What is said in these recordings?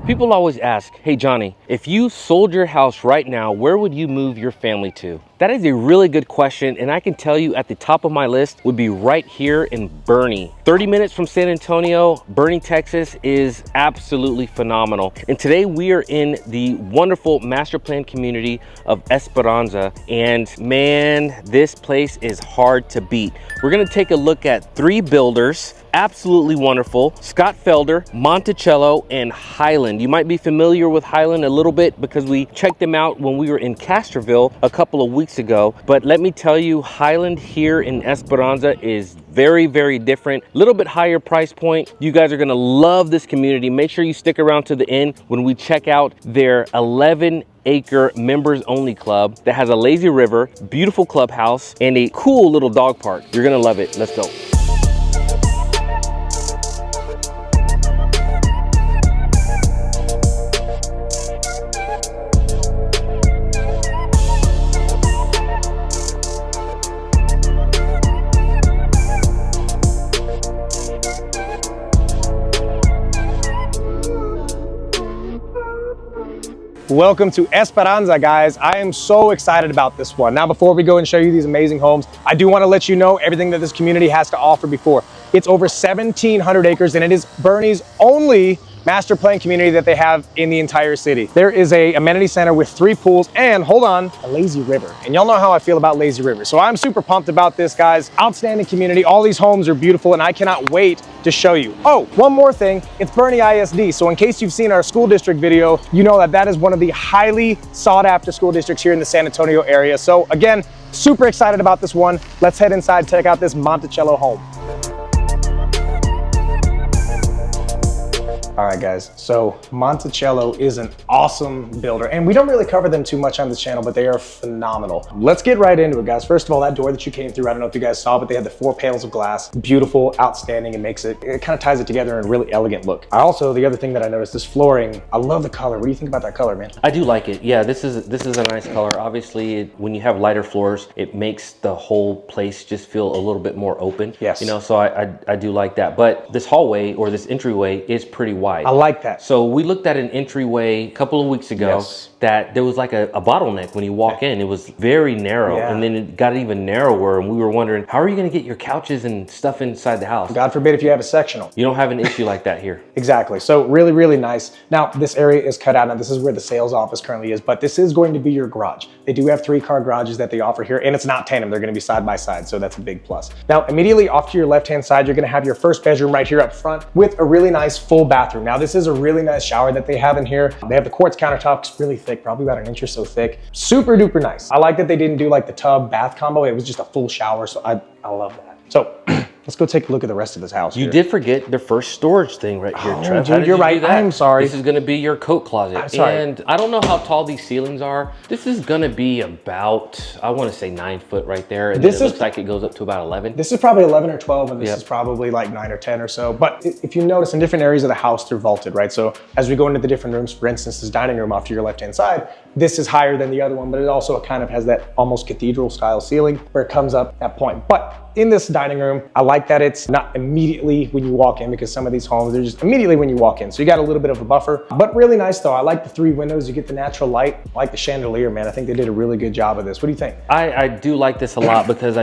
People always ask, hey Johnny, if you sold your house right now, where would you move your family to? That is a really good question, and I can tell you at the top of my list would be right here in Boerne. 30 minutes from San Antonio, Boerne, Texas is absolutely phenomenal. And today we are in the wonderful master plan community of Esperanza, and man, this place is hard to beat. We're gonna take a look at 3 builders, absolutely wonderful: Scott Felder, Monticello, and Highland. You might be familiar with Highland a little bit because we checked them out when we were in Castroville a couple of weeks ago. But let me tell you, Highland here in Esperanza is very, very different. A little bit higher price point. You guys are gonna love this community. Make sure you stick around to the end when we check out their 11-acre members only club that has a lazy river, beautiful clubhouse, and a cool little dog park. You're gonna love it. Let's go. Welcome to Esperanza, guys. I am so excited about this one. Now, before we go and show you these amazing homes, I do want to let you know everything that this community has to offer before. It's over 1,700 acres, and it is Boerne's only master plan community that they have in the entire city. There is a amenity center with 3 pools and, hold on, a lazy river. And y'all know how I feel about lazy rivers. So I'm super pumped about this, guys. Outstanding community. All these homes are beautiful, and I cannot wait to show you. Oh, one more thing. It's Boerne ISD. So in case you've seen our school district video, you know that that is one of the highly sought after school districts here in the San Antonio area. So again, super excited about this one. Let's head inside, check out this Monticello home. All right, guys, so Monticello is an awesome builder, and we don't really cover them too much on this channel, but they are phenomenal. Let's get right into it, guys. First of all, that door that you came through, I don't know if you guys saw, but they had the 4 panels of glass. Beautiful, outstanding. It kind of ties it together in a really elegant look. The other thing that I noticed, this flooring, I love the color. What do you think about that color, man? I do like it. Yeah, this is a nice color. Obviously, when you have lighter floors, it makes the whole place just feel a little bit more open. Yes. You know, so I do like that. But this hallway or this entryway is pretty wide. I like that. So we looked at an entryway a couple of weeks ago. Yes. That there was like a bottleneck when you walk in. It was very narrow, and then it got even narrower, and we were wondering, how are you going to get your couches and stuff inside the house? God forbid if you have a sectional. You don't have an issue like that here. Exactly. So really, really nice. Now, this area is cut out. Now, this is where the sales office currently is, but this is going to be your garage. They do have 3-car garages that they offer here, and it's not tandem. They're going to be side by side, so that's a big plus. Now, immediately off to your left-hand side, you're going to have your first bedroom right here up front with a really nice full bathroom. Now, this is a really nice shower that they have in here. They have the quartz countertops, really thick, probably about an inch or so thick. Super duper nice. I like that they didn't do like the tub bath combo. It was just a full shower, so I love that. So let's go take a look at the rest of this house. You did forget the first storage thing right here, Trev. Dude, you're right. I'm sorry. This is going to be your coat closet. I'm sorry. And I don't know how tall these ceilings are. This is going to be about, I want to say 9 foot right there. And this looks like it goes up to about 11. This is probably 11 or 12, and this is probably like 9 or 10 or so. But if you notice, in different areas of the house, they're vaulted, right? So as we go into the different rooms, for instance, this dining room off to your left-hand side, this is higher than the other one, but it also kind of has that almost cathedral style ceiling where it comes up that point. But in this dining room, I like that it's not immediately when you walk in, because some of these homes, they're just immediately when you walk in. So you got a little bit of a buffer, but really nice though. I like the 3 windows. You get the natural light. I like the chandelier, man. I think they did a really good job of this. What do you think? I do like this a lot because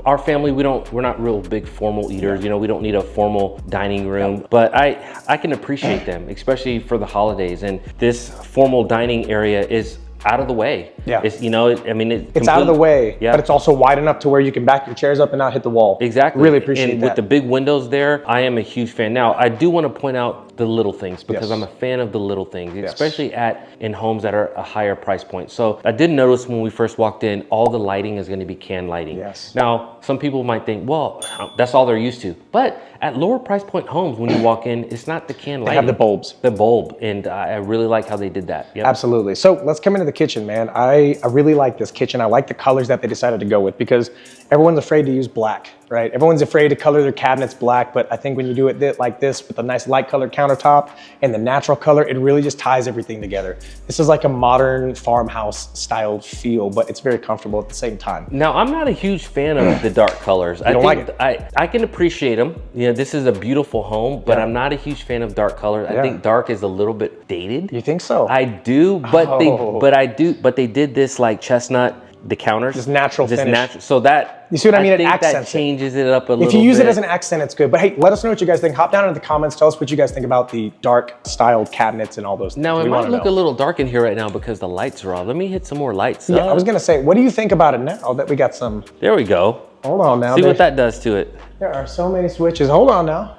our family, we're not real big formal eaters. You know, we don't need a formal dining room, but I can appreciate them, especially for the holidays. And this formal dining area is out of the way. Yeah. It's, you know, I mean, it's out of the way, but it's also wide enough to where you can back your chairs up and not hit the wall. Exactly. Really appreciate that. And with the big windows there, I am a huge fan. Now, I do want to point out the little things because I'm a fan of the little things, especially in homes that are a higher price point. So I did notice when we first walked in, all the lighting is going to be can lighting. Yes. Now, some people might think, well, that's all they're used to. But at lower price point homes, when you walk in, it's not the can lighting. They have the bulbs. The bulb. And I really like how they did that. Yep. Absolutely. So let's come into the kitchen, man. I really like this kitchen. I like the colors that they decided to go with because everyone's afraid to use black, right? Everyone's afraid to color their cabinets black, but I think when you do it like this with a nice light colored countertop and the natural color, it really just ties everything together. This is like a modern farmhouse style feel, but it's very comfortable at the same time. Now, I'm not a huge fan of the dark colors. I don't think like it? I can appreciate them. You know, this is a beautiful home, but I'm not a huge fan of dark colors. I think dark is a little bit dated. You think so? I do, but they did this like chestnut, the counters. Just natural finish. So that, you see what I mean? I think it accents that changes it up a little bit. If you use it as an accent, it's good. But hey, let us know what you guys think. Hop down in the comments. Tell us what you guys think about the dark styled cabinets and all those things. Now, it might look a little dark in here right now because the lights are off. Let me hit some more lights. Yeah, I was gonna say, what do you think about it now that we got some? There we go. Hold on now. See what that does to it. There are so many switches. Hold on now.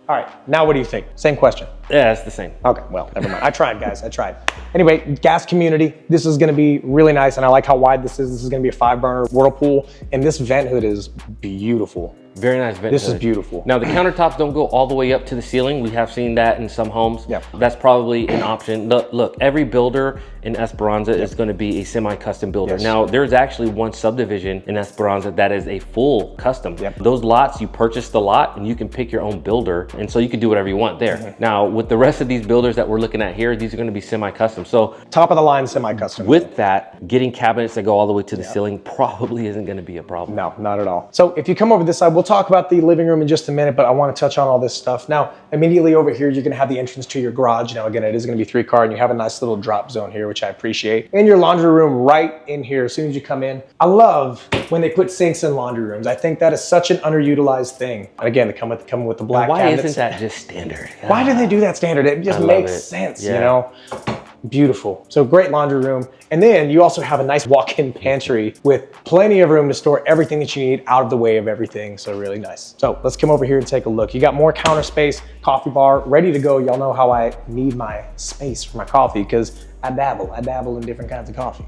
All right, now what do you think? Same question. Yeah, it's the same. Okay, well, never mind. I tried, guys, I tried. Anyway, gas community. This is gonna be really nice, and I like how wide this is. This is gonna be a 5-burner Whirlpool, and this vent hood is beautiful. Very nice vent This hood. is beautiful. Now, the countertops don't go all the way up to the ceiling. We have seen that in some homes. Yep. That's probably an option. Look, every builder in Esperanza is going to be a semi-custom builder. Yes. Now, there's actually one subdivision in Esperanza that is a full custom. Yep. Those lots, you purchase the lot and you can pick your own builder. And so you can do whatever you want there. Now, with the rest of these builders that we're looking at here, these are going to be semi-custom. So top of the line semi-custom. with that, getting cabinets that go all the way to the ceiling probably isn't going to be a problem. No, not at all. So if you come over this side, we'll talk about the living room in just a minute, but I want to touch on all this stuff. Now, immediately over here, you're going to have the entrance to your garage. Now, again, it is going to be 3-car, and you have a nice little drop zone here, which I appreciate. And your laundry room right in here as soon as you come in. I love when they put sinks in laundry rooms. I think that is such an underutilized thing. And again, they come with the black Why cabinets. isn't that just standard? Why do they do that standard? It just makes sense, you know? Beautiful. So great laundry room. And then you also have a nice walk-in pantry with plenty of room to store everything that you need out of the way of everything. So really nice. So let's come over here and take a look. You got more counter space, coffee bar, ready to go. Y'all know how I need my space for my coffee because I dabble in different kinds of coffee.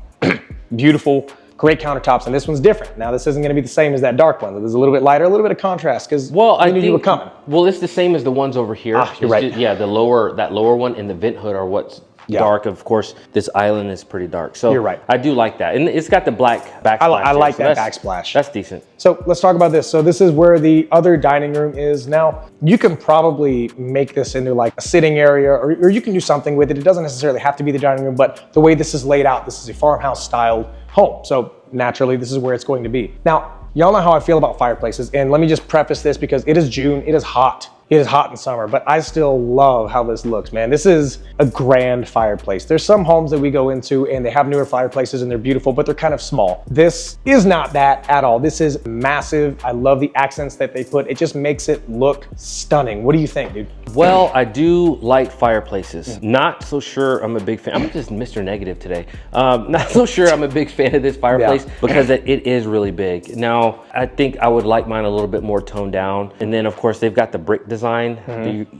Beautiful, great countertops. And this one's different. Now this isn't gonna be the same as that dark one. This is a little bit lighter, a little bit of contrast because I knew you were coming. Well, it's the same as the ones over here. You're right. Just, yeah, that lower one and the vent hood are what's dark. Of course, this island is pretty dark. So you're right. I do like that. And it's got the black backsplash. I like that backsplash. That's decent. So let's talk about this. So this is where the other dining room is. Now, you can probably make this into like a sitting area or you can do something with it. It doesn't necessarily have to be the dining room, but the way this is laid out, this is a farmhouse styled home. So naturally, this is where it's going to be. Now, y'all know how I feel about fireplaces. And let me just preface this because it is June, it is hot. It is hot in summer, but I still love how this looks, man. This is a grand fireplace. There's some homes that we go into and they have newer fireplaces and they're beautiful, but they're kind of small. This is not that at all. This is massive. I love the accents that they put. It just makes it look stunning. What do you think, dude? Well, I do like fireplaces. Not so sure I'm a big fan. I'm just Mr. Negative today. Not so sure I'm a big fan of this fireplace because it is really big. Now, I think I would like mine a little bit more toned down. And then of course they've got the brick design.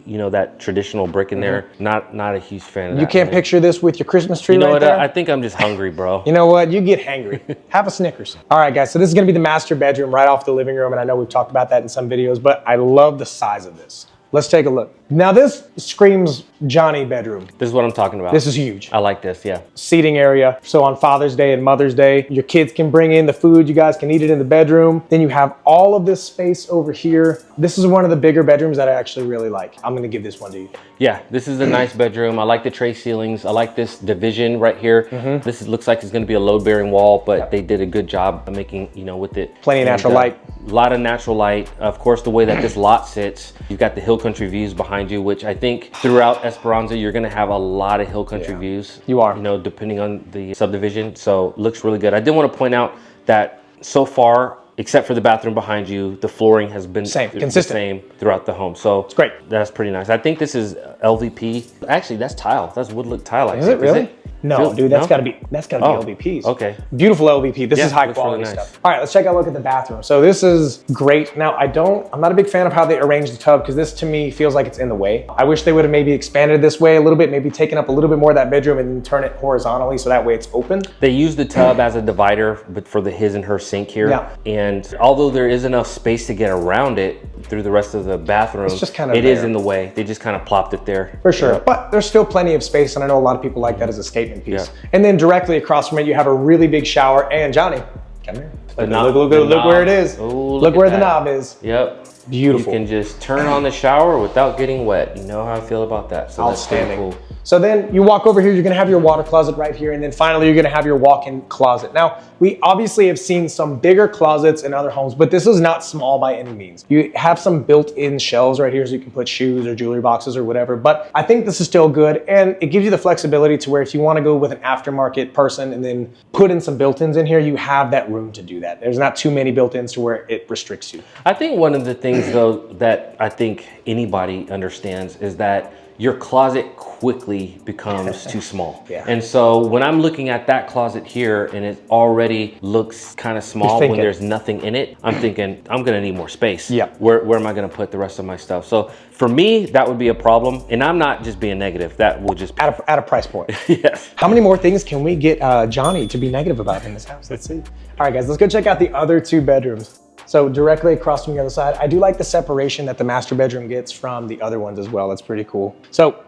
You know, that traditional brick in there. Not a huge fan of that. You can't picture this with your Christmas tree right there? I think I'm just hungry, bro. You know what? You get hangry. Have a Snickers. All right, guys. So this is going to be the master bedroom right off the living room. And I know we've talked about that in some videos, but I love the size of this. Let's take a look. Now this screams Johnny bedroom. This is what I'm talking about. This is huge. I like this, yeah. Seating area. So on Father's Day and Mother's Day, your kids can bring in the food. You guys can eat it in the bedroom. Then you have all of this space over here. This is one of the bigger bedrooms that I actually really like. I'm gonna give this one to you. Yeah, this is a nice bedroom. I like the tray ceilings. I like this division right here. This looks like it's gonna be a load-bearing wall, but they did a good job of making, you know, with it. Plenty of natural light. A lot of natural light. Of course, the way that this lot sits, you've got the hill country views behind you, which I think throughout Esperanza, you're gonna have a lot of hill country views. You are. You know, depending on the subdivision. So looks really good. I did want to point out that so far, except for the bathroom behind you, the flooring has been consistent, the same throughout the home. So it's great. That's pretty nice. I think this is LVP. Actually, that's tile. That's wood look tile. Is it really? No, dude, that's gotta be LVPs. Okay. Beautiful LVP. This is high quality really nice stuff. All right, let's check out a look at the bathroom. So this is great. Now I'm not a big fan of how they arranged the tub because this to me feels like it's in the way. I wish they would have maybe expanded this way a little bit, maybe taken up a little bit more of that bedroom and then turn it horizontally so that way it's open. They use the tub as a divider, but for the his and her sink here. Yeah. And although there is enough space to get around it through the rest of the bathroom, it's just kind of it is in the way. They just kind of plopped it there. For sure. But there's still plenty of space, and I know a lot of people like that as a statement piece. And then directly across from it, you have a really big shower. And Johnny, come here. Look where it is. Oh, look where the knob is. Yep. Beautiful. You can just turn on the shower without getting wet. You know how I feel about that. So outstanding. That's pretty cool. So then you walk over here, you're gonna have your water closet right here, and then finally you're gonna have your walk-in closet. Now, we obviously have seen some bigger closets in other homes, but this is not small by any means. You have some built-in shelves right here so you can put shoes or jewelry boxes or whatever, but I think this is still good, and it gives you the flexibility to where if you wanna go with an aftermarket person and then put in some built-ins in here, you have that room to do that. There's not too many built-ins to where it restricts you. I think one of the things though that I think anybody understands is that your closet quickly becomes too small. Yeah. And so when I'm looking at that closet here and it already looks kind of small when there's nothing in it, I'm thinking I'm gonna need more space. Yeah. Where am I gonna put the rest of my stuff? So for me, that would be a problem. And I'm not just being negative, that will just be at a price point. Yes. How many more things can we get Johnny to be negative about in this house? Let's see. All right guys, let's go check out the other two bedrooms. So directly across from the other side, I do like the separation that the master bedroom gets from the other ones as well. That's pretty cool. So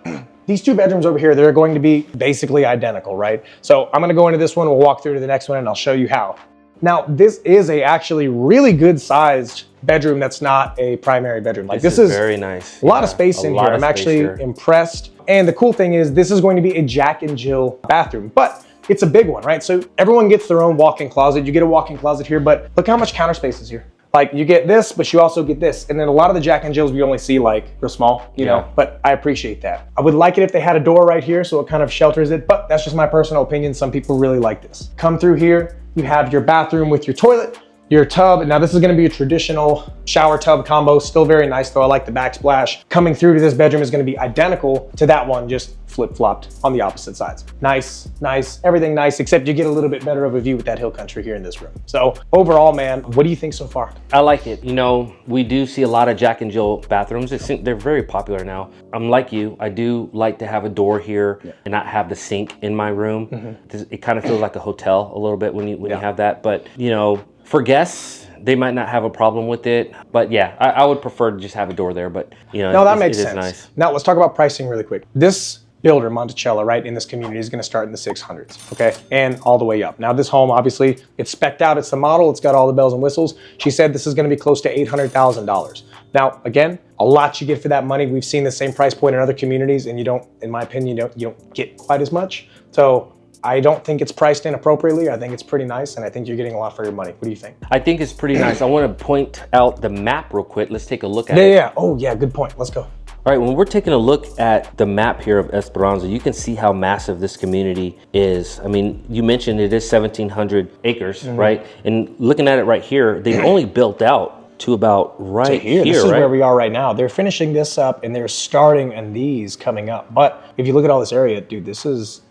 these two bedrooms over here, they're going to be basically identical, right? So I'm gonna go into this one, we'll walk through to the next one and I'll show you how. Now, this is a actually really good sized bedroom that's not a primary bedroom. Like this is very nice. A lot of space in here. I'm actually impressed. And the cool thing is this is going to be a Jack and Jill bathroom, but it's a big one, right? So everyone gets their own walk-in closet. You get a walk-in closet here, but look how much counter space is here. Like you get this, but you also get this. And then a lot of the Jack and Jills we only see like real small, you know, but I appreciate that. I would like it if they had a door right here so it kind of shelters it, but that's just my personal opinion. Some people really like this. Come through here, you have your bathroom with your toilet, your tub. Now this is gonna be a traditional shower tub combo, still very nice though. I like the backsplash. Coming through to this bedroom is gonna be identical to that one, just flip-flopped on the opposite sides. Nice, nice, everything nice, except you get a little bit better of a view with that hill country here in this room. So overall, man, what do you think so far? I like it. You know, we do see a lot of Jack and Jill bathrooms. They're very popular now. I'm like you, I do like to have a door here and not have the sink in my room. It kind of feels like a hotel a little bit when you have that, but you know, for guests, they might not have a problem with it, but yeah, I would prefer to just have a door there, but you know, no, that makes sense. Nice. Now let's talk about pricing really quick. This builder, Monticello, right, in this community is gonna start in the 600s, okay? And all the way up. Now this home, obviously, it's spec'd out, it's the model, it's got all the bells and whistles. She said this is gonna be close to $800,000. Now, again, a lot you get for that money. We've seen the same price point in other communities and you don't, in my opinion, you don't get quite as much. So I don't think it's priced in appropriately. I think it's pretty nice and I think you're getting a lot for your money. What do you think? I think it's pretty nice. I wanna point out the map real quick. Let's take a look at it. Yeah, oh yeah, good point, let's go. All right, when we're taking a look at the map here of Esperanza, you can see how massive this community is. I mean, you mentioned it is 1,700 acres, right? And looking at it right here, they've only built out to about right here. This is where we are right now. They're finishing this up and they're starting on these coming up. But if you look at all this area, dude, this is,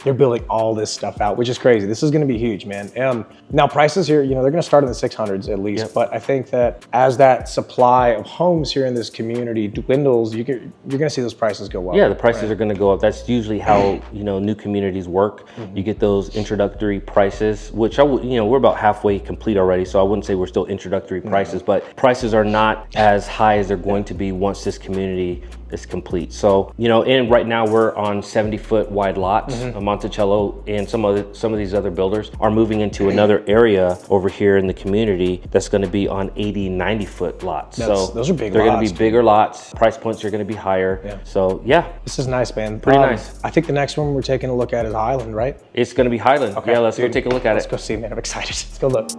they're building all this stuff out, which is crazy. This is gonna be huge, man. Now prices here, you know, they're gonna start in the 600s at least, but I think that as that supply of homes here in this community dwindles, you're gonna see those prices go up. Yeah, the prices are gonna go up. That's usually how, you know, new communities work. You get those introductory prices, which you know, we're about halfway complete already, so I wouldn't say we're still introductory prices, but prices are not as high as they're going to be once this community is complete. So, you know, and right now we're on 70-foot wide lots. Monticello and some of these other builders are moving into another area over here in the community that's going to be on 80-90-foot lots. So those are big lots. They're going to be bigger lots. Price points are going to be higher. So yeah, this is nice, man. Pretty nice. I think the next one we're taking a look at is Highland, right? It's going to be Highland. Okay. Yeah, let's go take a look at it. Let's go see, man. I'm excited. Let's go look.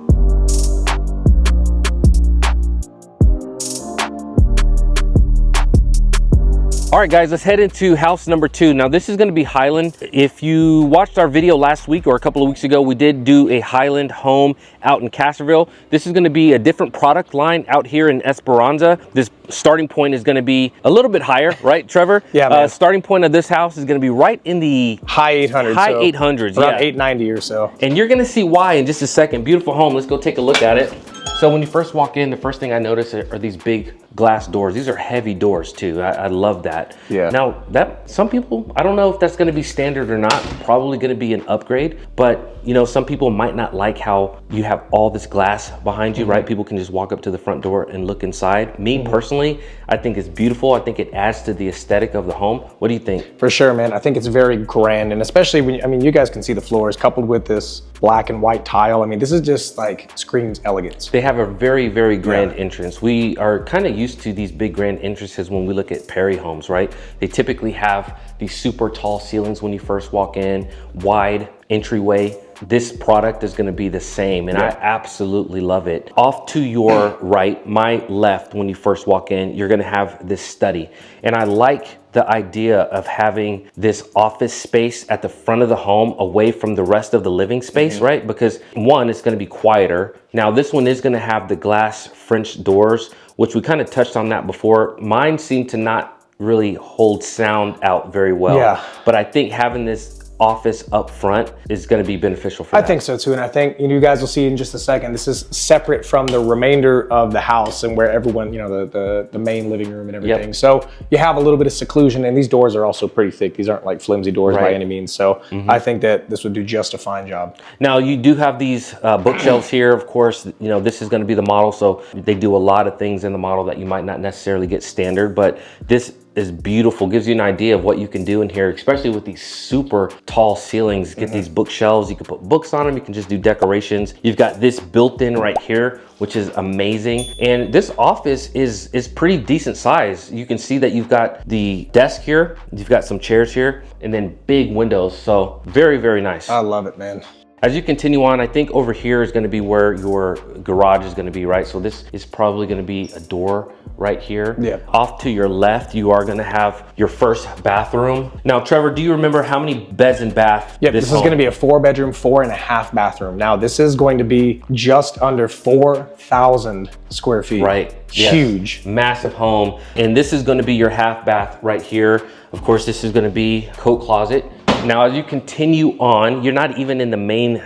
All right, guys, let's head into house number 2. Now, this is going to be Highland. If you watched our video last week or a couple of weeks ago, we did do a Highland home out in Castroville. This is going to be a different product line out here in Esperanza. This starting point is going to be a little bit higher, right, Trevor? Yeah, man. Starting point of this house is going to be right in the high 800s. High 800s, around 890 or so. And you're going to see why in just a second. Beautiful home. Let's go take a look at it. So when you first walk in, the first thing I notice are these big glass doors. These are heavy doors too. I love that. Yeah. Now that some people, I don't know if that's going to be standard or not, probably going to be an upgrade, but you know, some people might not like how you have all this glass behind you, right? People can just walk up to the front door and look inside. Me personally, I think it's beautiful. I think it adds to the aesthetic of the home. What do you think? For sure, man. I think it's very grand, and especially when, I mean, you guys can see the floors coupled with this black and white tile. I mean, this is just like screams elegance. They have a very, very grand entrance. We are kind of used to these big grand entrances when we look at Perry homes, right? They typically have these super tall ceilings when you first walk in, wide entryway. This product is going to be the same, and I absolutely love it. Off to your right, my left, when you first walk in, you're going to have this study, and I like the idea of having this office space at the front of the home away from the rest of the living space, right? Because one, it's going to be quieter. Now this one is going to have the glass French doors, which we kind of touched on that before. Mine seem to not really hold sound out very well, but I think having this office up front is going to be beneficial for that. I think so too, and I think you guys will see in just a second, this is separate from the remainder of the house and where everyone, you know, the main living room and everything. So you have a little bit of seclusion, and these doors are also pretty thick. These aren't like flimsy doors by any means. So I think that this would do just a fine job. Now you do have these bookshelves here. Of course, you know, this is going to be the model, so they do a lot of things in the model that you might not necessarily get standard, but this is beautiful. Gives you an idea of what you can do in here, especially with these super tall ceilings. Get these bookshelves, you can put books on them, you can just do decorations. You've got this built in right here, which is amazing. And this office is pretty decent size. You can see that you've got the desk here, you've got some chairs here, and then big windows. So very, very nice. I love it, man. As you continue on, I think over here is going to be where your garage is going to be, right? So this is probably going to be a door right here. Yeah. Off to your left, you are going to have your first bathroom. Now, Trevor, do you remember how many beds and bath? Yeah, this is going to be a 4-bedroom, 4.5 bathroom. Now, this is going to be just under 4,000 square feet. Right. Huge. Yes. Massive home. And this is going to be your half bath right here. Of course, this is going to be coat closet. Now, as you continue on, you're not even in the main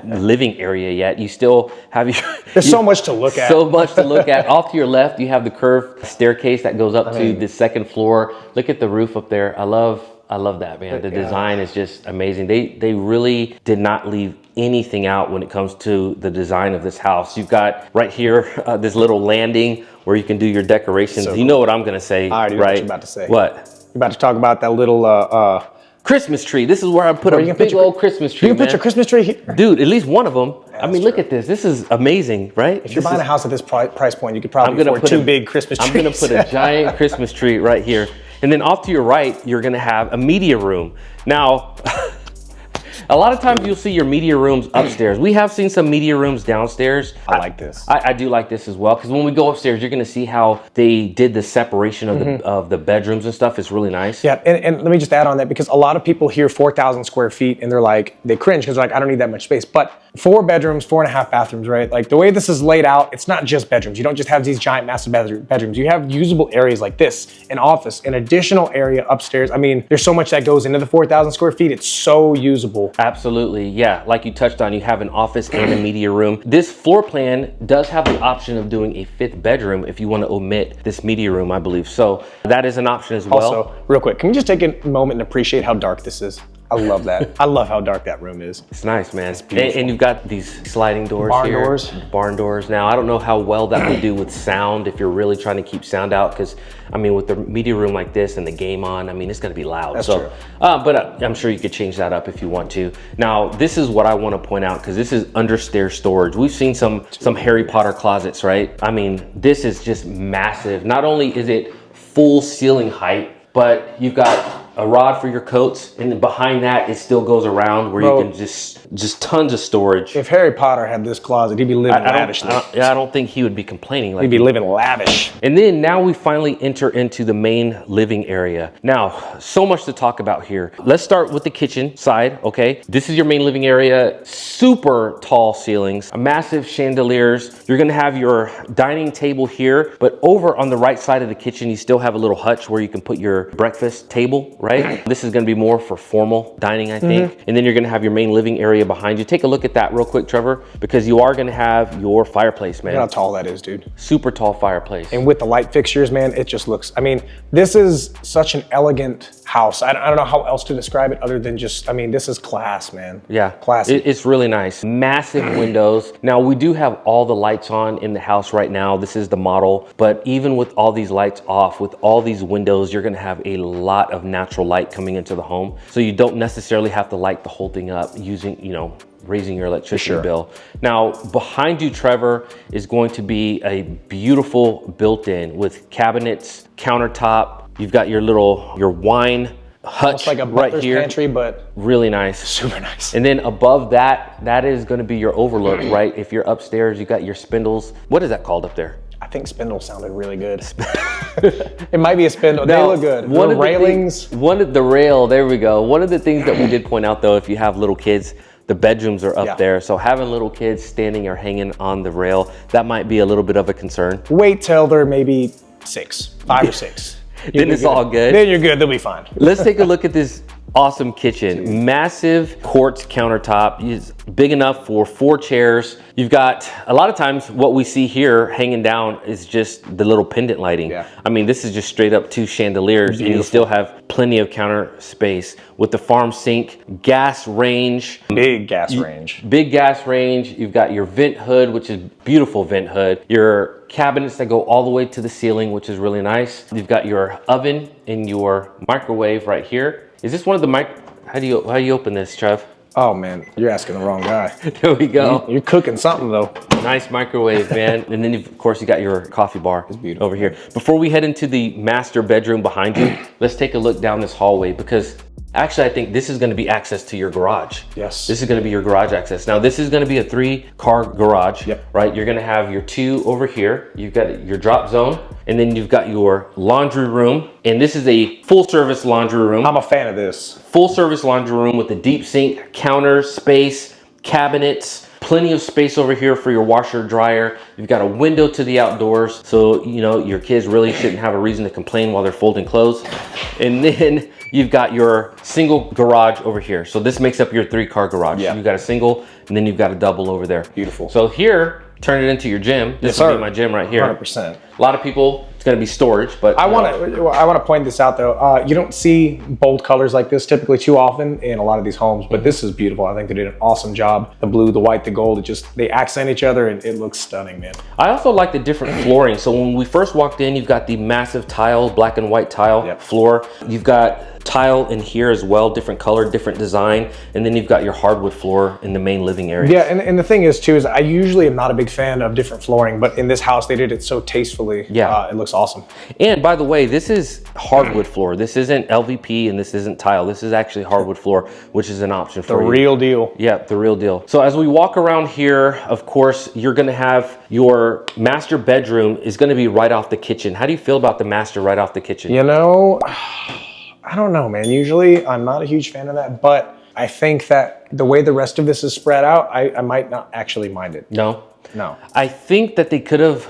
living area yet. You still have your... There's so much to look at. So much to look at. Off to your left, you have the curved staircase that goes up to the second floor. Look at the roof up there. I love that, man. The design is just amazing. They really did not leave anything out when it comes to the design of this house. You've got right here this little landing where you can do your decorations. So you know what I'm going to say, I already know what you're about to say. What? You're about to talk about that little... Christmas tree. This is where I put a big old Christmas tree. You can put your Christmas tree here? Dude, at least one of them. I mean, look at this. This is amazing, right? If you're buying a house at this price point, you could probably afford 2 big Christmas trees. I'm going to put a giant Christmas tree right here. And then off to your right, you're going to have a media room. Now, a lot of times you'll see your media rooms upstairs. We have seen some media rooms downstairs. I like this. I do like this as well, because when we go upstairs, you're going to see how they did the separation of the bedrooms and stuff. It's really nice. Yeah, and let me just add on that, because a lot of people hear 4,000 square feet and they're like, they cringe because they're like, I don't need that much space. But 4 bedrooms, 4.5 bathrooms, right? Like the way this is laid out, it's not just bedrooms. You don't just have these giant, massive bedrooms. You have usable areas like this, an office, an additional area upstairs. I mean, there's so much that goes into the 4,000 square feet. It's so usable. Absolutely, yeah. Like you touched on, you have an office and a media room. This floor plan does have the option of doing a 5th bedroom if you want to omit this media room, I believe. So that is an option as well. Also, real quick, can you just take a moment and appreciate how dark this is? I love that. I love how dark that room is. It's nice, man. It's beautiful. And you've got these sliding doors here. Barn doors. Now, I don't know how well that will do with sound if you're really trying to keep sound out, because, I mean, with the media room like this and the game on, I mean, it's going to be loud. That's true. But I'm sure you could change that up if you want to. Now, this is what I want to point out, because this is understairs storage. We've seen some Harry Potter closets, right? I mean, this is just massive. Not only is it full ceiling height, but you've got a rod for your coats, and then behind that it still goes around where you can just tons of storage. If Harry Potter had this closet, he'd be living lavishly. I don't think he would be complaining. He'd be living lavish. And then now we finally enter into the main living area. Now, so much to talk about here. Let's start with the kitchen side, okay? This is your main living area. Super tall ceilings, massive chandeliers. You're gonna have your dining table here, but over on the right side of the kitchen, you still have a little hutch where you can put your breakfast table right? This is gonna be more for formal dining, I think. And then you're gonna have your main living area behind you. Take a look at that real quick, Trevor, because you are gonna have your fireplace, man. Look how tall that is, dude. Super tall fireplace. And with the light fixtures, man, it just looks, I mean, this is such an elegant house. I don't know how else to describe it other than just, I mean, this is class, man. Yeah, classy. It's really nice. Massive windows. Now we do have all the lights on in the house right now. This is the model, but even with all these lights off, with all these windows, you're gonna have a lot of natural light coming into the home. So you don't necessarily have to light the whole thing up using, you know, raising your electricity bill. Now, behind you, Trevor, is going to be a beautiful built-in with cabinets, countertop. You've got your wine hutch almost like a right butler's here. pantry, but really nice. super nice. And then above that, that is going to be your overlook, right? If you're upstairs, you got your spindles. What is that called up there? I think spindle sounded really good. It might be a spindle. Now, they look good. One of the railings. the rail, there we go. One of the things that we did point out though, if you have little kids, the bedrooms are up there. So having little kids standing or hanging on the rail, that might be a little bit of a concern. Wait till they're maybe 5 or 6. Then it's all good. Then you're good, they'll be fine. Let's take a look at this awesome kitchen. Massive quartz countertop. It's big enough for 4 chairs. You've got, a lot of times what we see here hanging down is just the little pendant lighting. Yeah. I mean, this is just straight up 2 chandeliers. Beautiful. And you still have plenty of counter space with the farm sink, gas range. Big gas range. Big gas range. You've got your vent hood, which is beautiful vent hood. Your cabinets that go all the way to the ceiling, which is really nice. You've got your oven and your microwave right here. Is this one of the how do you open this, Trev? Oh man, you're asking the wrong guy. There we go. You're cooking something though. Nice microwave, man. And then of course you got your coffee bar over here. Before we head into the master bedroom behind you, let's take a look down this hallway, because actually I think this is going to be access to your garage. Yes. This is going to be your garage access. Now this is going to be a 3-car garage, right? You're going to have your 2 over here. You've got your drop zone, and then you've got your laundry room. And this is a full service laundry room. I'm a fan of this. Full service laundry room with a deep sink, counter space, cabinets, plenty of space over here for your washer dryer. You've got a window to the outdoors, so you know your kids really shouldn't have a reason to complain while they're folding clothes. And then you've got your single garage over here. So this makes up your 3-car garage. Yeah. You've got a single, and then you've got a double over there. Beautiful. So here, turn it into your gym. This will be my gym right here. 100%. A lot of people, it's gonna be storage, but I want to point this out though. You don't see bold colors like this typically too often in a lot of these homes, but this is beautiful. I think they did an awesome job. The blue, the white, the gold, they accent each other and it looks stunning, man. I also like the different flooring. So when we first walked in, you've got the massive tile, black and white tile floor. You've got tile in here as well, different color, different design, and then you've got your hardwood floor in the main living area. Yeah, and the thing is too, is I usually am not a big fan of different flooring, but in this house they did it so tastefully. Yeah, it looks awesome. And by the way, this is hardwood floor. This isn't LVP and this isn't tile. This is actually hardwood floor, which is an option for you. The real deal. Yeah, the real deal. So as we walk around here, of course, you're gonna have your master bedroom is gonna be right off the kitchen. How do you feel about the master right off the kitchen? You know, I don't know, man. Usually I'm not a huge fan of that, but I think that the way the rest of this is spread out, I might not actually mind it. No? No. I think that they could have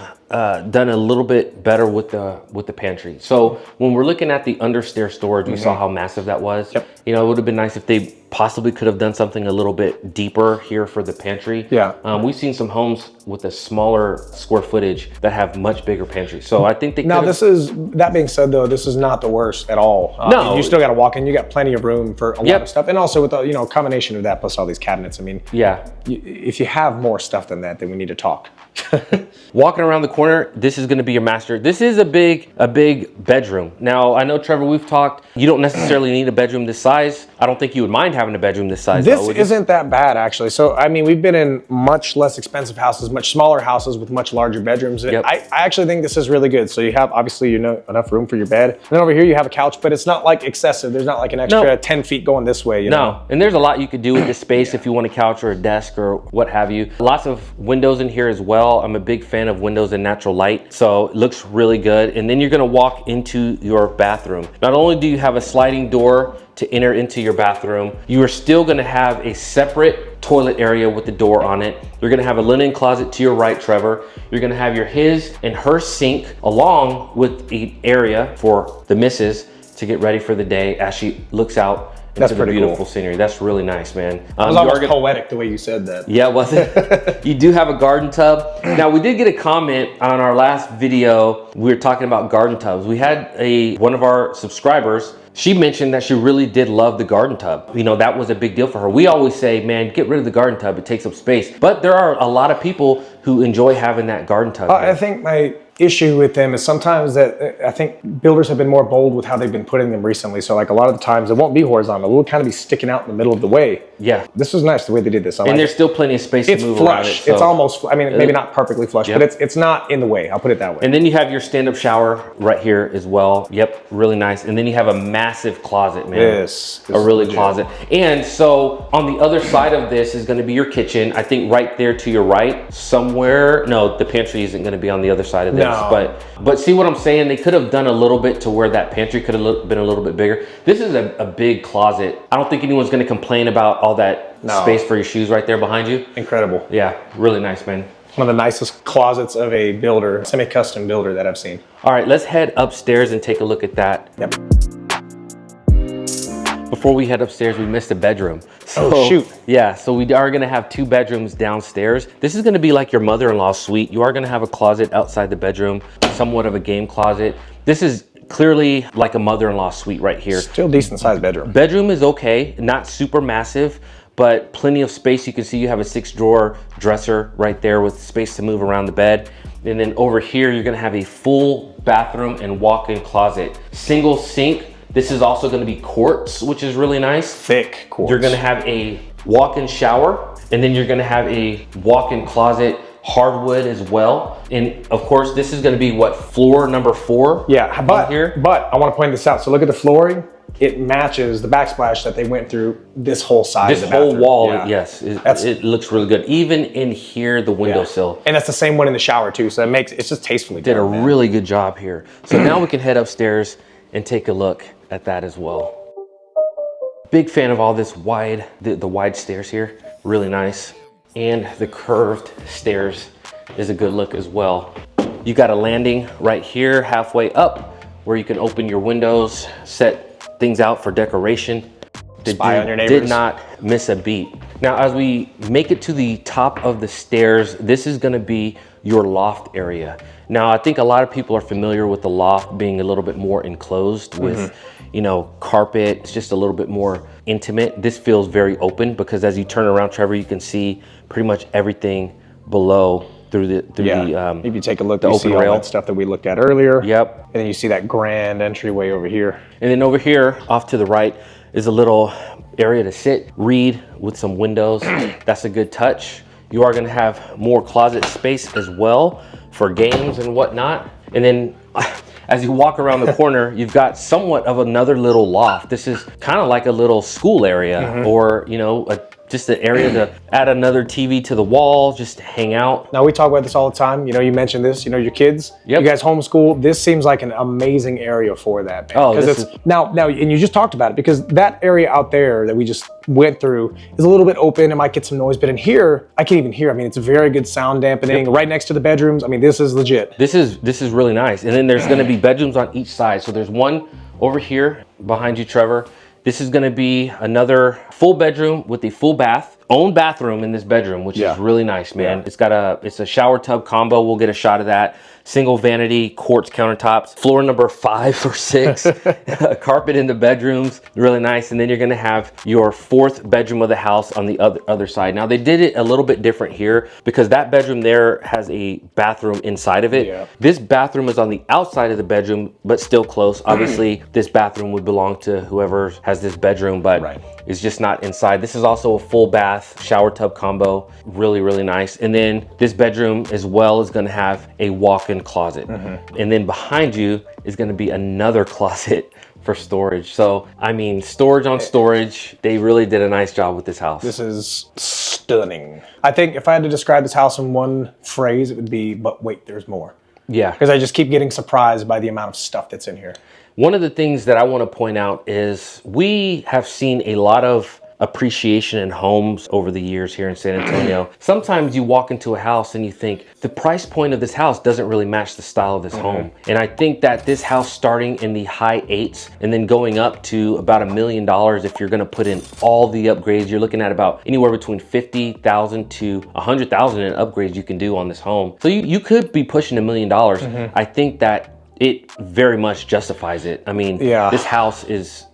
done a little bit better with the pantry. So when we're looking at the understair storage, we saw how massive that was. Yep. You know, it would have been nice if they possibly could have done something a little bit deeper here for the pantry. Yeah. We've seen some homes with a smaller square footage that have much bigger pantries. So I think they Now that being said though, this is not the worst at all. No. You still got to walk in, you got plenty of room for a lot of stuff. And also with the, combination of that plus all these cabinets, I mean, yeah. If you have more stuff than that, then we need to talk. Walking around the corner, this is going to be your master. This is a big bedroom. Now, I know, Trevor, we've talked, you don't necessarily need a bedroom this size. I don't think you would mind having a bedroom this size. This isn't that bad, actually. So, I mean, we've been in much less expensive houses, much smaller houses with much larger bedrooms. Yep. I actually think this is really good. So you have, obviously, enough room for your bed. And then over here, you have a couch, but it's not like excessive. There's not like an extra 10 feet going this way, you know? And there's a lot you could do with this space if you want a couch or a desk or what have you. Lots of windows in here as well. I'm a big fan of windows and natural light, so it looks really good. And then you're gonna walk into your bathroom. Not only do you have a sliding door to enter into your bathroom, you are still gonna have a separate toilet area with the door on it. You're gonna have a linen closet to your right, Trevor. You're gonna have your his and her sink along with an area for the missus to get ready for the day as she looks out into the beautiful scenery. That's really nice, man. It was almost poetic the way you said that. Yeah, was it? You do have a garden tub. Now, we did get a comment on our last video. We were talking about garden tubs. We had one of our subscribers. She mentioned that she really did love the garden tub. You know, that was a big deal for her. We always say, man, get rid of the garden tub. It takes up space. But there are a lot of people who enjoy having that garden tub. I think my issue with them is sometimes that I think builders have been more bold with how they've been putting them recently. So like a lot of the times it won't be horizontal. It will kind of be sticking out in the middle of the way. Yeah. This was nice the way they did this. And there's still plenty of space to move around it. It's flush. It's almost, I mean, maybe not perfectly flush, but it's not in the way. I'll put it that way. And then you have your stand-up shower right here as well. Yep, really nice. And then you have a massive closet, man. Yes. A really closet. And so on the other side of this is going to be your kitchen. I think right there to your right somewhere. No, the pantry isn't going to be on the other side of this. No. But see what I'm saying? They could have done a little bit to where that pantry could have been a little bit bigger. This is a big closet. I don't think anyone's going to complain about all that space for your shoes right there behind you. Incredible. Yeah, really nice, man. One of the nicest closets of a builder, semi-custom builder that I've seen. All right, let's head upstairs and take a look at that. Yep. Before we head upstairs, we missed a bedroom. So, oh, shoot. Yeah, so we are gonna have 2 bedrooms downstairs. This is gonna be like your mother-in-law's suite. You are gonna have a closet outside the bedroom, somewhat of a game closet. This is clearly like a mother-in-law suite right here. Still decent sized bedroom. Bedroom is okay, not super massive, but plenty of space. You can see you have a 6-drawer dresser right there with space to move around the bed. And then over here, you're gonna have a full bathroom and walk-in closet. Single sink. This is also gonna be quartz, which is really nice. Thick quartz. You're gonna have a walk-in shower, and then you're gonna have a walk-in closet, hardwood as well. And of course, this is gonna be what, floor number 4? Yeah, but I wanna point this out. So look at the flooring. It matches the backsplash that they went through this whole side of the bathroom. This whole wall, yes, it looks really good. Even in here, the windowsill. And that's the same one in the shower too, so it's just tastefully done. Did a really good job here. So now we can head upstairs and take a look at that as well. Big fan of all this wide, the wide stairs here, really nice. And the curved stairs is a good look as well. You got a landing right here, halfway up, where you can open your windows, set things out for decoration. Spy on your neighbors. Did not miss a beat. Now, as we make it to the top of the stairs, this is gonna be your loft area. Now, I think a lot of people are familiar with the loft being a little bit more enclosed with, you know, carpet. It's just a little bit more intimate. This feels very open because as you turn around, Trevor, you can see pretty much everything below through the if you take a look, you see all that stuff that we looked at earlier. Yep. And then you see that grand entryway over here. And then over here, off to the right, is a little area to sit, read with some windows. That's a good touch. You are gonna have more closet space as well for games and whatnot. And then as you walk around the corner, you've got somewhat of another little loft. This is kind of like a little school area or, you know, just an area to add another TV to the wall, just hang out. Now we talk about this all the time. You know, you mentioned this, you know, your kids, you guys homeschool. This seems like an amazing area for that, man. Oh, because now, and you just talked about it because that area out there that we just went through is a little bit open. It might get some noise, but in here, I can't even hear. I mean, it's a very good sound dampening right next to the bedrooms. I mean, this is legit. This is really nice. And then there's gonna be bedrooms on each side. So there's one over here behind you, Trevor. This is gonna be another full bedroom with a full bath, own bathroom in this bedroom, which is really nice, man. It's a shower tub combo. We'll get a shot of that. Single vanity, quartz countertops, floor number 5 or 6, carpet in the bedrooms, really nice. And then you're gonna have your 4th bedroom of the house on the other side. Now they did it a little bit different here because that bedroom there has a bathroom inside of it. Yeah. This bathroom is on the outside of the bedroom, but still close. Obviously, this bathroom would belong to whoever has this bedroom, but it's just not inside. This is also a full bath, shower tub combo, really, really nice. And then this bedroom as well is gonna have a walk-in closet. And then behind you is gonna be another closet for storage. So, I mean, storage on storage. They really did a nice job with this house. This is stunning. I think if I had to describe this house in one phrase, it would be, but wait, there's more. Yeah. Because I just keep getting surprised by the amount of stuff that's in here. One of the things that I want to point out is we have seen a lot of appreciation in homes over the years here in San Antonio. Sometimes you walk into a house and you think the price point of this house doesn't really match the style of this home. And I think that this house starting in the high 8s and then going up to about $1 million, if you're gonna put in all the upgrades, you're looking at about anywhere between 50,000 to 100,000 in upgrades you can do on this home. So you could be pushing $1 million. I think that it very much justifies it. I mean, this house is,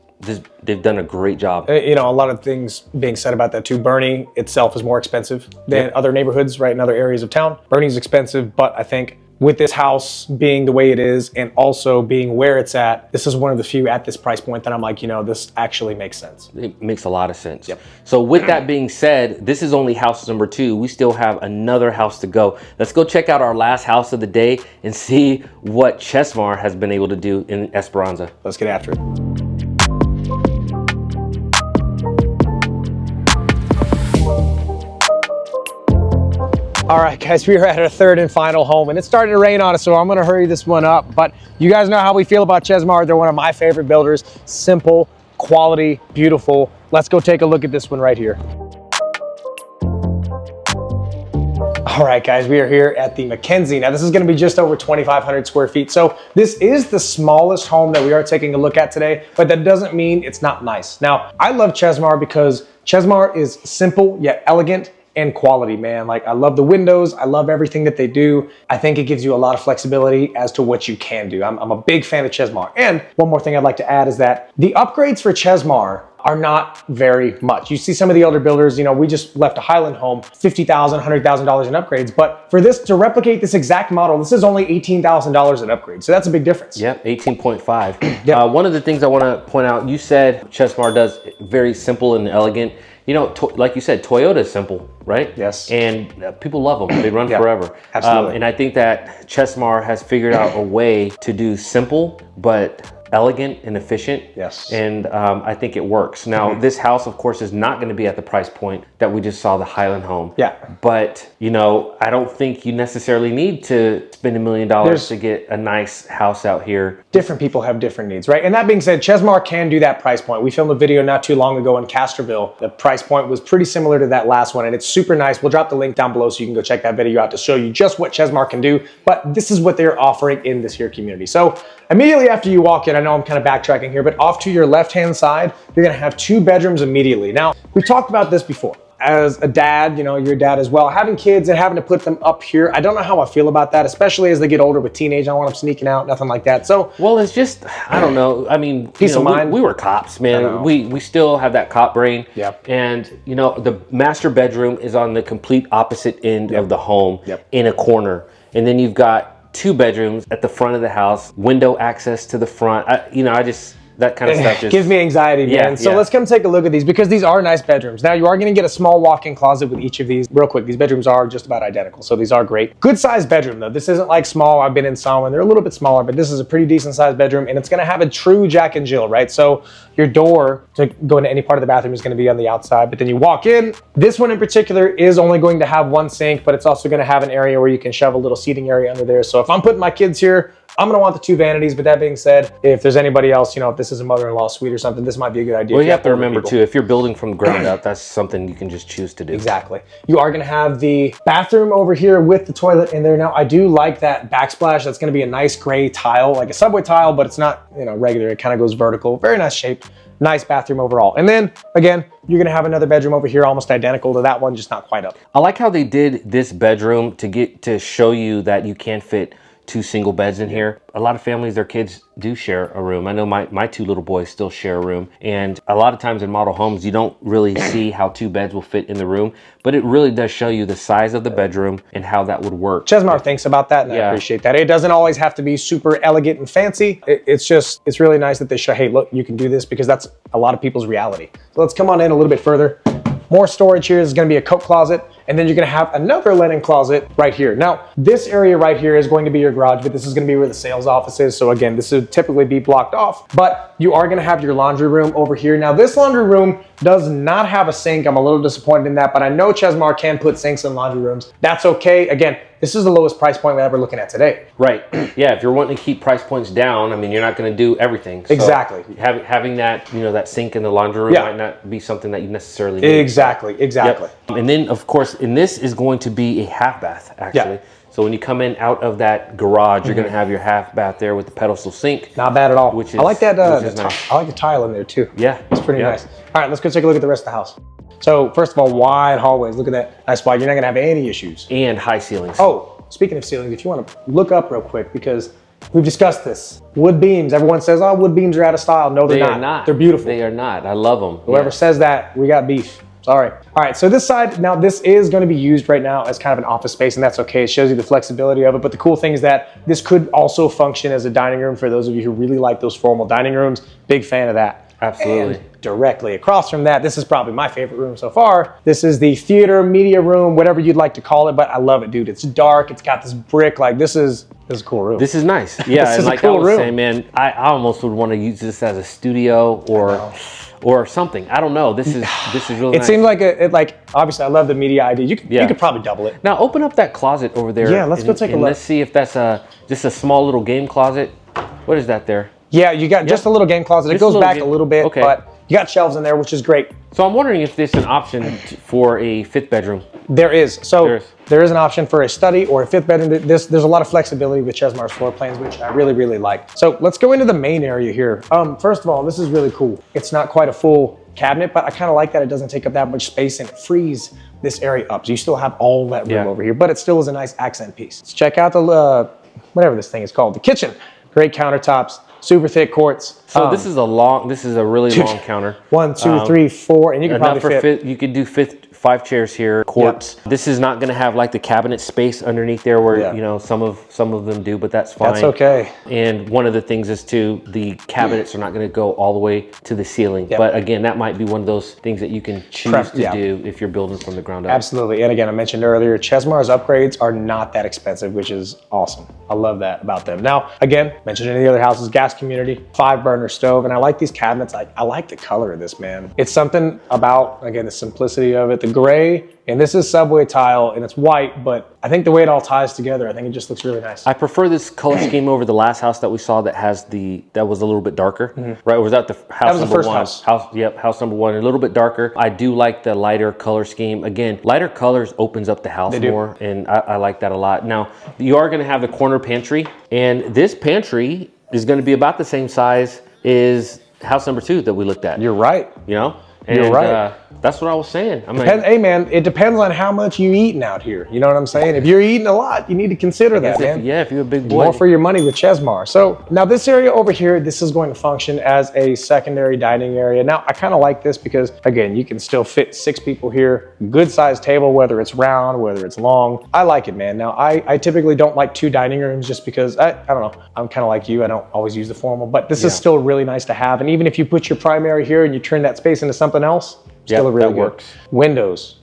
they've done a great job. You know, a lot of things being said about that too. Boerne itself is more expensive than other neighborhoods, right, in other areas of town. Boerne's expensive, but I think with this house being the way it is and also being where it's at, this is one of the few at this price point that I'm like, you know, this actually makes sense. It makes a lot of sense. So with that being said, this is only house number 2. We still have another house to go. Let's go check out our last house of the day and see what CHESMAR has been able to do in Esperanza. Let's get after it. All right, guys, we are at our third and final home, and it's starting to rain on us, so I'm gonna hurry this one up. But you guys know how we feel about CHESMAR. They're one of my favorite builders. Simple, quality, beautiful. Let's go take a look at this one right here. All right, guys, we are here at the Mackenzie. Now, this is gonna be just over 2,500 square feet. So this is the smallest home that we are taking a look at today, but that doesn't mean it's not nice. Now, I love CHESMAR because CHESMAR is simple yet elegant and quality, man. Like, I love the windows. I love everything that they do. I think it gives you a lot of flexibility as to what you can do. I'm a big fan of CHESMAR. And one more thing I'd like to add is that the upgrades for CHESMAR are not very much. You see some of the older builders, you know, we just left a Highland home, $50,000, $100,000 in upgrades. But for this to replicate this exact model, this is only $18,000 in upgrades. So that's a big difference. Yep, 18.5. One of the things I want to point out, you said CHESMAR does very simple and elegant. You know, like you said, Toyota is simple, right? Yes. And people love them. They run forever. Absolutely. And I think that CHESMAR has figured out a way to do simple, but elegant and efficient. Yes. And I think it works. Now, this house, of course, is not going to be at the price point that we just saw the Highland home. Yeah. But, you know, I don't think you necessarily need to spend $1 million to get a nice house out here. Different people have different needs, right? And that being said, CHESMAR can do that price point. We filmed a video not too long ago in Castroville. The price point was pretty similar to that last one, and it's super nice. We'll drop the link down below so you can go check that video out to show you just what CHESMAR can do. But this is what they're offering in this here community. So immediately after you walk in, I know I'm kind of backtracking here, but off to your left-hand side, you're gonna have 2 bedrooms immediately. Now, we talked about this before. As a dad, you know, you're a dad as well, having kids and having to put them up here, I don't know how I feel about that, especially as they get older with teenage. I don't want them sneaking out, nothing like that. So, well, it's just, I don't know. I mean, peace of mind. We were cops, man. We still have that cop brain. Yep. And, you know, the master bedroom is on the complete opposite end of the home in a corner. And then you've got 2 bedrooms at the front of the house, window access to the front. That kind of stuff just gives me anxiety, man. So let's come take a look at these because these are nice bedrooms. Now, you are going to get a small walk-in closet with each of these. Real quick, these bedrooms are just about identical, so these are great. Good sized bedroom, though. This isn't like small. I've been in some and they're a little bit smaller, but this is a pretty decent sized bedroom, and it's going to have a true Jack and Jill, right? So your door to go into any part of the bathroom is going to be on the outside, but then you walk in. This one in particular is only going to have 1 sink, but it's also going to have an area where you can shove a little seating area under there. So if I'm putting my kids here, I'm gonna want the 2 vanities, but that being said, if there's anybody else, you know, if this is a mother-in-law suite or something, this might be a good idea. Well, you have to remember too, if you're building from the ground up, that's something you can just choose to do. Exactly. You are gonna have the bathroom over here with the toilet in there. Now, I do like that backsplash. That's gonna be a nice gray tile, like a subway tile, but it's not, you know, regular. It kind of goes vertical. Very nice shape. Nice bathroom overall. And then again, you're gonna have another bedroom over here, almost identical to that one, just not quite up. I like how they did this bedroom to show you that you can fit 2 single beds in here. A lot of families, their kids do share a room. I know my 2 little boys still share a room. And a lot of times in model homes, you don't really see how 2 beds will fit in the room, but it really does show you the size of the bedroom and how that would work. CHESMAR thinks about that, and I appreciate that. It doesn't always have to be super elegant and fancy. It's really nice that they show, hey, look, you can do this, because that's a lot of people's reality. So let's come on in a little bit further. More storage here. This is gonna be a coat closet, and then you're gonna have another linen closet right here. Now, this area right here is going to be your garage, but this is gonna be where the sales office is. So again, this would typically be blocked off, but you are gonna have your laundry room over here. Now, this laundry room does not have a sink. I'm a little disappointed in that, but I know CHESMAR can put sinks in laundry rooms. That's okay. Again, this is the lowest price point we're ever looking at today. Right. Yeah. If you're wanting to keep price points down, I mean, you're not going to do everything. So Exactly. Having that, you know, that sink in the laundry room might not be something that you necessarily need. Exactly. Exactly. Yep. And then, of course, and this is going to be a half bath, actually. Yeah. So when you come in out of that garage, you're going to have your half bath there with the pedestal sink. Not bad at all. Which is, I like that. nice. I like the tile in there too. Yeah. It's pretty nice. All right, let's go take a look at the rest of the house. So first of all, wide hallways. Look at that nice spot. You're not going to have any issues. And high ceilings. Oh, speaking of ceilings, if you want to look up real quick, because we've discussed this. Wood beams. Everyone says, oh, wood beams are out of style. No, they're not. They're beautiful. They are not. I love them. Whoever says that, we got beef. Sorry. All right, so this side, now this is going to be used right now as kind of an office space, and that's okay. It shows you the flexibility of it, but the cool thing is that this could also function as a dining room for those of you who really like those formal dining rooms. Big fan of that. Absolutely. And directly across from that, this is probably my favorite room so far. This is the theater, media room, whatever you'd like to call it, but I love it, dude. It's dark. It's got this brick. Like, this is a cool room. This is nice. Yeah, This and is like a cool I was room. saying, man, I almost would want to use this as a studio or something. I don't know. This is really It nice. seemed like obviously I love the media idea. You could probably double it. Now open up that closet over there. Yeah, let's go take a look. Let's see if that's just a small little game closet. What is that there? Yeah, you got just a little game closet. It Just goes a little back a little bit, but you got shelves in there, which is great. So I'm wondering if there's an option for a fifth bedroom. There is. So there is an option for a study or a fifth bedroom. There's a lot of flexibility with CHESMAR's floor plans, which I really, really like. So let's go into the main area here. First of all, this is really cool. It's not quite a full cabinet, but I kind of like that it doesn't take up that much space and it frees this area up. So you still have all that room over here, but it still is a nice accent piece. Let's check out the, whatever this thing is called, the kitchen. Great countertops. Super thick quartz. So this is a really long counter. 1, 2, 3, 4, and you can probably fit. You could do 5 chairs here. Quartz. Yep. This is not going to have like the cabinet space underneath there, where you know some of them do, but that's fine. That's okay. And one of the things is too, the cabinets are not going to go all the way to the ceiling. Yep. But again, that might be one of those things that you can choose to do if you're building from the ground up. Absolutely. And again, I mentioned earlier, CHESMAR's upgrades are not that expensive, which is awesome. I love that about them. Now, again, mentioned in the other houses, gas community, 5-burner stove, and I like these cabinets. I like the color of this, man. It's something about, again, the simplicity of it, the gray, and this is subway tile and it's white, but I think the way it all ties together, I think it just looks really nice. I prefer this color scheme over the last house that we saw that was a little bit darker, right? Or was that the house that was number the first one? House. Yep, house number one, a little bit darker. I do like the lighter color scheme. Again, lighter colors opens up the house more, and I like that a lot. Now, you are gonna have the corner pantry, and this pantry is gonna be about the same size as house number 2 that we looked at. You're right. You know? And, you're right. That's what I was saying. I mean, hey man, it depends on how much you eating out here. You know what I'm saying? If you're eating a lot, you need to consider that, man. If you're a big boy. More for your money with CHESMAR. So now this area over here, this is going to function as a secondary dining area. Now I kind of like this because again, you can still fit 6 people here. Good sized table, whether it's round, whether it's long. I like it, man. Now I typically don't like 2 dining rooms just because I don't know. I'm kind of like you. I don't always use the formal, but this is still really nice to have. And even if you put your primary here and you turn that space into something else, still really good. Works. Windows.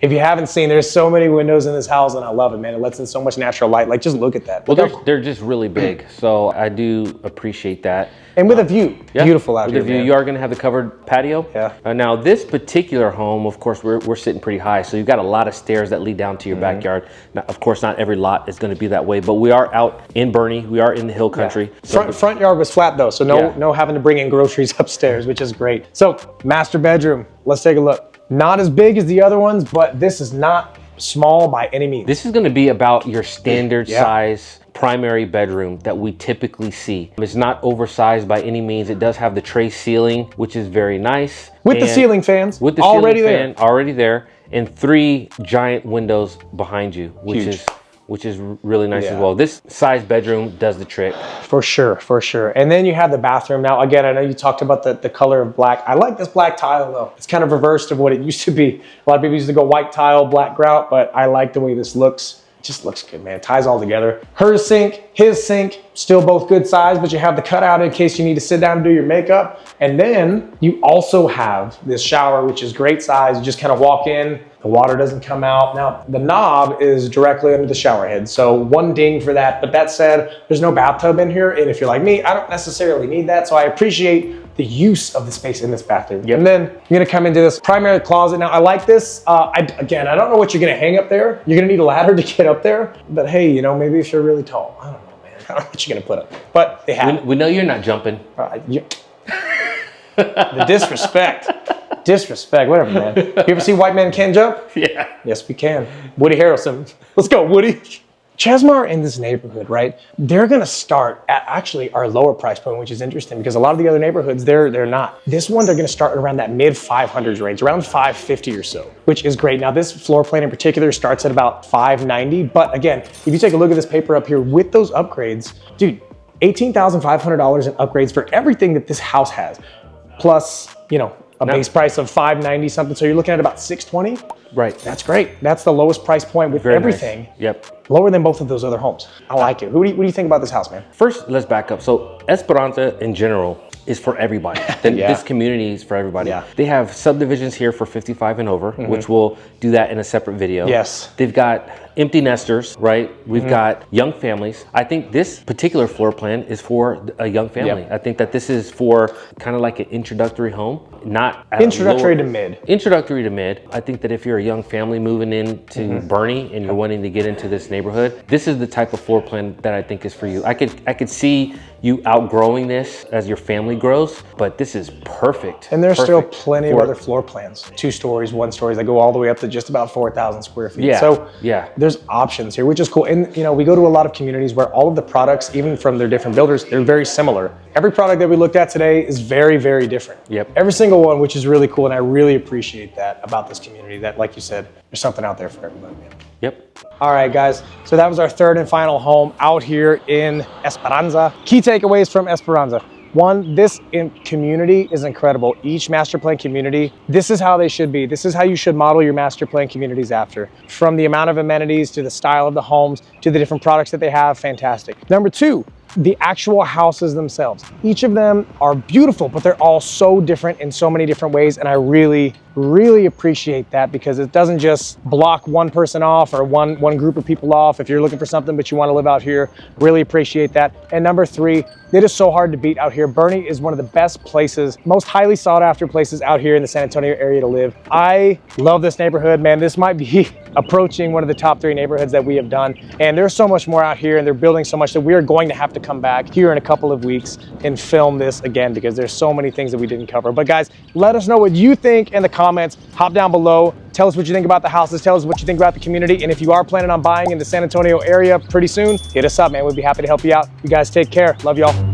If you haven't seen, there's so many windows in this house and I love it, man. It lets in so much natural light. Like, just look at that. Well, they're just really big. So I do appreciate that. And with a view, beautiful out here, with a view, you are going to have the covered patio. Yeah. Now, this particular home, of course, we're sitting pretty high. So you've got a lot of stairs that lead down to your backyard. Now, of course, not every lot is going to be that way, but we are out in Boerne. We are in the hill country. So front yard was flat though. So no having to bring in groceries upstairs, which is great. So master bedroom, let's take a look. Not as big as the other ones, but this is not small by any means. This is going to be about your standard size primary bedroom that we typically see. It's not oversized by any means. It does have the tray ceiling, which is very nice. With the ceiling fans, with the already ceiling fan already there, and 3 giant windows behind you, which is really nice as well. This size bedroom does the trick. For sure, for sure. And then you have the bathroom. Now, again, I know you talked about the color of black. I like this black tile though. It's kind of reversed of what it used to be. A lot of people used to go white tile, black grout, but I like the way this looks. It just looks good, man. It ties all together. Her sink, his sink, still both good size, but you have the cutout in case you need to sit down and do your makeup. And then you also have this shower, which is great size. You just kind of walk in, the water doesn't come out. Now, the knob is directly under the shower head, so 1 ding for that. But that said, there's no bathtub in here. And if you're like me, I don't necessarily need that. So I appreciate the use of the space in this bathroom. Yep. And then you're gonna come into this primary closet. Now I like this. Again, I don't know what you're gonna hang up there. You're gonna need a ladder to get up there. But hey, you know, maybe if you're really tall, I don't know, man. I don't know what you're gonna put up. But they have We know you're not jumping. The disrespect. Disrespect, whatever, man. You ever see White Men Can't Jump? Yeah. Yes, we can. Woody Harrelson. Let's go, Woody. CHESMAR in this neighborhood, right? They're gonna start at actually our lower price point, which is interesting because a lot of the other neighborhoods, they're not. This one, they're gonna start around that mid 500s range, around 550 or so, which is great. Now this floor plan in particular starts at about 590, but again, if you take a look at this paper up here with those upgrades, dude, $18,500 in upgrades for everything that this house has, plus, you know, a base price of 590 something. So you're looking at about 620. Right. That's great. That's the lowest price point with Very everything. Nice. Yep. Lower than both of those other homes. I like it. What do you think about this house, man? First, let's back up. So Esperanza in general is for everybody. This community is for everybody. Yeah. They have subdivisions here for 55 and over, which we'll do that in a separate video. Yes. They've got empty nesters, right? We've got young families. I think this particular floor plan is for a young family. Yep. I think that this is for kind of like an introductory home, not Introductory to mid. Introductory to mid. I think that if you're a young family moving into Boerne and you're wanting to get into this neighborhood, this is the type of floor plan that I think is for you. I could see you outgrowing this as your family grows, but this is perfect. And there's still plenty of other floor plans. 2 stories, 1 stories that go all the way up to just about 4,000 square feet. Yeah. So yeah. There's options here, which is cool. And you know, we go to a lot of communities where all of the products, even from their different builders, they're very similar. Every product that we looked at today is very, very different. Yep. Every single one, which is really cool. And I really appreciate that about this community, that like you said, there's something out there for everybody, man. Yep. All right, guys. So that was our third and final home out here in Esperanza. Key takeaways from Esperanza. 1, this community is incredible. Each master plan community, this is how they should be. This is how you should model your master plan communities after. From the amount of amenities to the style of the homes to the different products that they have, fantastic. Number 2, the actual houses themselves. Each of them are beautiful, but they're all so different in so many different ways. And I really, really appreciate that because it doesn't just block one person off or one group of people off. If you're looking for something, but you want to live out here, really appreciate that. And number 3, it is so hard to beat out here. Boerne is one of the best places, most highly sought after places out here in the San Antonio area to live. I love this neighborhood, man. This might be approaching one of the top 3 neighborhoods that we have done. And there's so much more out here and they're building so much that we are going to have to come back here in a couple of weeks and film this again because there's so many things that we didn't cover. But guys, let us know what you think in the comments. Hop down below. Tell us what you think about the houses. Tell us what you think about the community. And if you are planning on buying in the San Antonio area pretty soon, hit us up, man. We'd be happy to help you out. You guys take care. Love y'all.